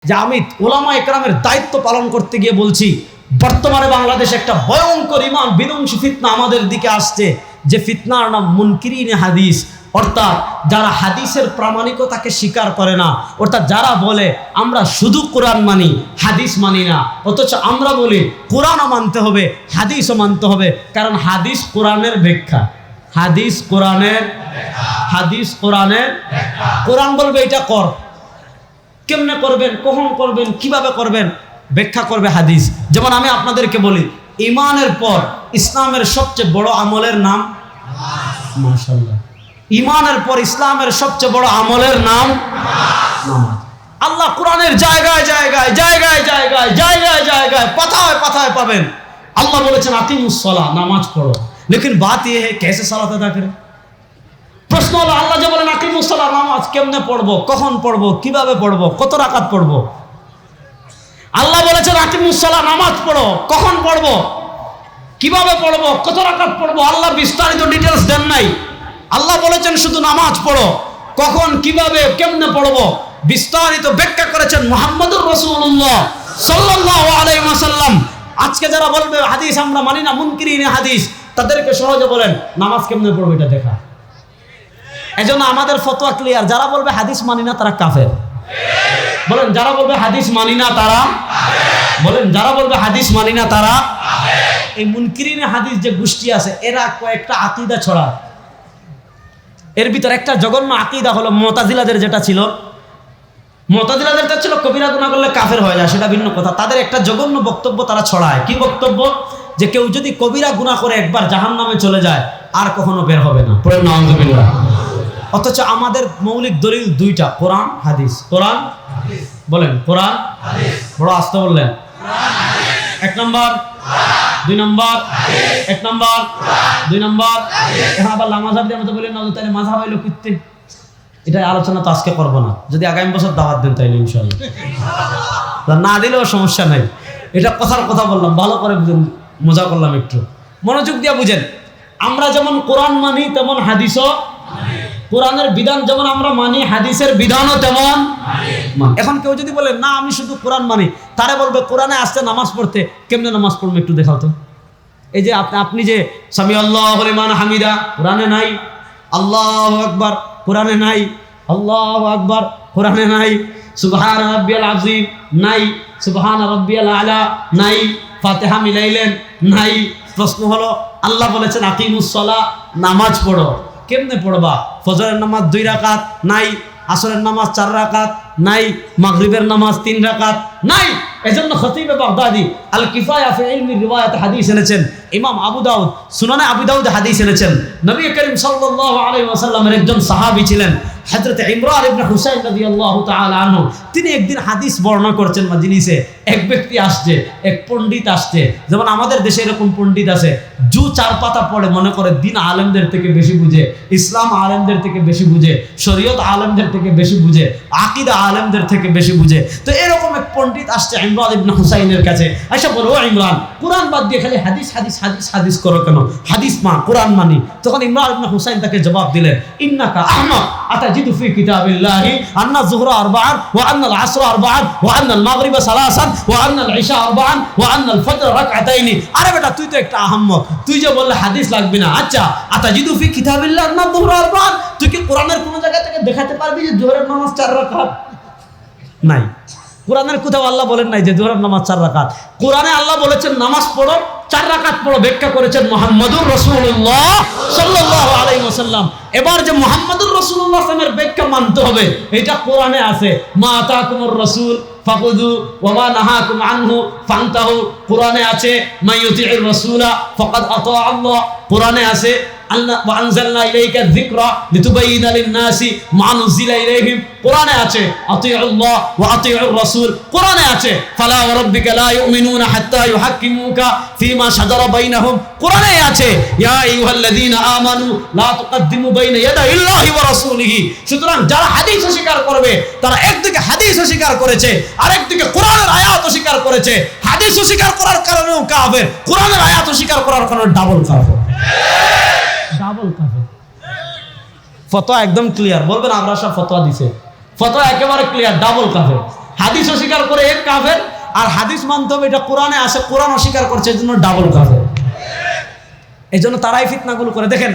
যে আমি ওলামা একরামের দায়িত্ব পালন করতে গিয়ে বলছি, বর্তমানে বাংলাদেশে একটা ভয়ঙ্কর ইমান বিধ্বংসী ফিতনা আমাদের দিকে আসছে, যে ফিতনার নাম মুনকিরিনে হাদিস। অর্থাৎ যারা হাদিসের প্রামাণিকতাকে স্বীকার করে না, অর্থাৎ যারা বলে আমরা শুধু কোরআন মানি, হাদিস মানি না, অথচ আমরা বলি কোরআনও মানতে হবে, হাদিসও মানতে হবে, কারণ হাদিস কোরআনের ব্যাখ্যা। হাদিস কোরআনের কোরআন বলবে এটা কর, কেমনে করবেন, কখন করবেন, কিভাবে করবেন, ব্যাখ্যা করবে হাদিস। যেমন আমি আপনাদেরকে বলি, ঈমানের পর ইসলামের সবচেয়ে বড় আমলের নাম, মাশাআল্লাহ, ঈমানের পর ইসলামের সবচেয়ে বড় আমলের নাম নামাজ। আল্লাহ কোরআনের জায়গায় জায়গায় জায়গায় জায়গায় জায়গায় জায়গায় পাতায় পাতায় পাবেন আল্লাহ বলেছেন আকিমুস সালাহ, নামাজ পড়ো। লেকিন বাত ইয়ে है कैसे সালাত আদা করেं। প্রশ্ন হলো, আল্লাহ যে বলেন আকিমুস সালাহ, নামাজ কেমনে পড়বো, কখন পড়বো, কিভাবে পড়বো, কত রাকাত পড়বো? আল্লাহ বলেছেন আকিমুস সালাহ, নামাজ পড়ো, কখন পড়বো, কিভাবে পড়বো, কত রাকাত পড়বো, আল্লাহ বিস্তারিত ডিটেলস দেন নাই। আল্লাহ বলেছেন শুধু নামাজ পড়ো, কখন, কিভাবে, কেমনে পড়বো বিস্তারিত ব্যাখ্যা করেছেন মুহাম্মদুর রাসূলুল্লাহ সাল্লাল্লাহু আলাইহি ওয়াসাল্লাম। আজকে যারা বলবে হাদিস আমরা মানি না, মুনকিরিনে হাদিস, তাদেরকে সহজে বলেন নামাজ কেমনে পড়বো এটা দেখা। এজন্য আমাদের ফতোয়া ক্লিয়ার, যারা বলবে হাদিস মানি না তারা কাফের। বলেন যারা বলবে হাদিস মানি না তারা, বলেন যারা বলবে হাদিস মানি না তারা। এই মুনকিরিনে হাদিস যে গোষ্ঠী আছে, এরা কয়েকটা আকীদা ছড়ায়। এর ভিতর একটা জঘন্য আকীদা হলো মুতাজিলাদের, যেটা ছিল মুতাজিলাদেরটা ছিল কবিরা গুনাহ করলে কাফের হয়ে যায়, সেটা ভিন্ন কথা। তাদের একটা জঘন্য বক্তব্য তারা ছড়ায়। কি বক্তব্য? যে কেউ যদি কবিরা গুনাহ করে একবার জাহান্নামে চলে যায়, আর কখনো বের হবে না। পড়েন নাউযুবিল্লাহ। অথচ আমাদের মৌলিক দলিল দুইটা, কোরআন হাদিস। কোরআন বলেন, কোরআন হাদিস। বড় আস্তে বললেন, এক নম্বর, দুই নম্বর, এক নম্বর, দুই নম্বর। এখন আবার মাযহাব দিয়ে মতো বলেন না, তাহলে মাযহাব হইলো কিত্তে। এটা আলোচনা তো আজকে করবো না, যদি আগামী বছর দাওয়াত দেন তাইলে ইনশাআল্লাহ। না দিলেও সমস্যা নাই, এটা কথার কথা বললাম, ভালো করে বুঝেন, মজা করলাম, একটু মনোযোগ দিয়ে বুঝেন। আমরা যেমন কোরআন মানি তেমন হাদিসও, কোরআনের বিধান যেমন আমরা মানি, হাদিসের বিধানও তেমন মানি। এখন কেউ যদি বলে না আমি শুধু কোরআন মানি, তারা বলবে কোরআনে আসছে নামাজ পড়তে, কেমনে নামাজ পড়বে একটু দেখাও তো। এই যে আপনি যে সামি আল্লাহু লিমান হামিদা কোরআনে নাই, আল্লাহু আকবার কোরআনে নাই, আল্লাহু আকবার কোরআনে নাই, সুবহান রাব্বিয়াল আযীম নাই, সুবহান রাব্বিয়াল আলা নাই, ফাতিহা মিলাইলেন নাই। প্রশ্ন হলো, আল্লাহ বলেছেন আকিমুস সালাহ, নামাজ পড়ো, কেমনে পড়বা? ফজরের নামাজ 2 রাকাত নাই, আসরের নামাজ 4 রাকাত নাই, মাগরিবের নামাজ 3 রাকাত নাই। এজন্য খতিবে বাগদাদি আল কিফায়া ফি ইলমি রিওয়ায়াত হাদিস এনেছেন। ইমাম আবু দাউদ সুনানে আবু দাউদ হাদিস এনেছেন। নবী করিম সাল্লাল্লাহু আলাইহি ওয়াসাল্লামের একজন সাহাবী ছিলেন হযরত ইমরান ইবনে হুসাইন রাদিয়াল্লাহু তাআলা আনহু। তিনি একদিন হাদিস বর্ণনা করছেন মাজলিসে। এক ব্যক্তি আসছে, এক পণ্ডিত আসছে। যেমন আমাদের দেশে এরকম পণ্ডিত আছে, জু 4 পাতা পড়ে মনে করে দিন আলেমদের থেকে বেশি বুঝে, ইসলাম আলেমদের থেকে বেশি বুঝে, শরীয়ত আলেমদের থেকে বেশি বুঝে, আকীদা আলেমদের থেকে বেশি বুঝে। তো এরকম এক পণ্ডিত আসছে ইমরান ইবনে হুসাইনের কাছে। আয়েশা বলে, ও ইমরান, কোরআন বাদ দিয়ে খালি হাদিস হাদিস হাদিস হাদিস করো কেন? হাদিস মা, কোরআন মানি। তখন ইমরান ইবনে হুসাইন তাকে জবাব দিলেন, ইন্নাকা আহমাক আতাজিদু ফি কিতাবিল্লাহি আন্না যুহরা আরবাআন ওয়া আন্না আল আসরা আরবাআন ওয়া আন্না আল মাগরিবা সালাসান ওয়া আন্না আল ইশা আরবাআন ওয়া আন্না আল ফজর রাকআতাইনি। আরে বেটা, তুই তো একটা আহম্মক, তুই যে বললে হাদিস লাগবে না। আচ্ছা, আতাজিদু ফি কিতাবিল্লাহি আন্না যুহরা আরবাআন, তুই কি কোরআনের কোন জায়গা থেকে দেখাতে পারবি যে যোহরের নামাজ 4 রাকাত? নাই। কোরআনের কোথাও আল্লাহ বলেন নাই যে যোহরের নামাজ 4 রাকাত। কোরআনে আল্লাহ বলেছেন নামাজ পড়ো, 4 রাকাত পড়ো। ব্যাখ্যা করেছেন মুহাম্মদুর রাসূলুল্লাহ সাল্লাল্লাহু আলাইহি ওয়াসাল্লাম। এবার যে মুহাম্মদুর রাসূলুল্লাহ সাল্লামের ব্যাখ্যা মানতে হবে, এটা কোরআনে আছে। মা আতাকুমুর রাসূল ফাখুযু ওয়া মা নাহাকুম আনহু ফান্তাহু। কোরআনে আছে মাইয়ুতিউর রাসূলা ফাকাদ আতা আল্লাহ। কোরআনে আছে আল্লাহ ওয়া আনজালনা ইলাইকা যিকরা লিতুবাইয়িনা লিন-নাসি মা নুজিলা ইলাইহিম। কোরআনে আছে আতিউল্লাহ ওয়া আতিউর রাসূল। কোরআনে আছে ফালা ওয়া রাব্বিকা লা ইউমিনুনা হাত্তা ইউহাক্কিমুকা ফীমা শাজারা বাইনাহুম। কোরআনে আছে ইয়া আইয়ুহাল্লাযীনা আমানু লা তুকদ্দিমু বাইনা ইয়াদাইল্লাহি ওয়া রাসূলিহি। সুতরাং যারা হাদিস অস্বীকার করবে, তারা একদিকে হাদিস অস্বীকার করেছে, আরেকদিকে কোরআনের আয়াত অস্বীকার করেছে। হাদিস অস্বীকার করার কারণেও কাফের, কোরআনের আয়াত অস্বীকার করার কারণে ডাবল কাফের। ডাবল কাফের। ফতোয়া একদম ক্লিয়ার। বলবেন আমরা সব ফতোয়া দিছে, ফতোয়া একেবারে ক্লিয়ার, ডাবল কাফের। হাদিস অস্বীকার করে এক কাফের, আর হাদিস মানতে হবে এটা কোরআনে আছে, কোরআন অস্বীকার করছে, এই জন্য ডাবল কাফের। এই জন্য তারাই ফিতনাগুলো করে। দেখেন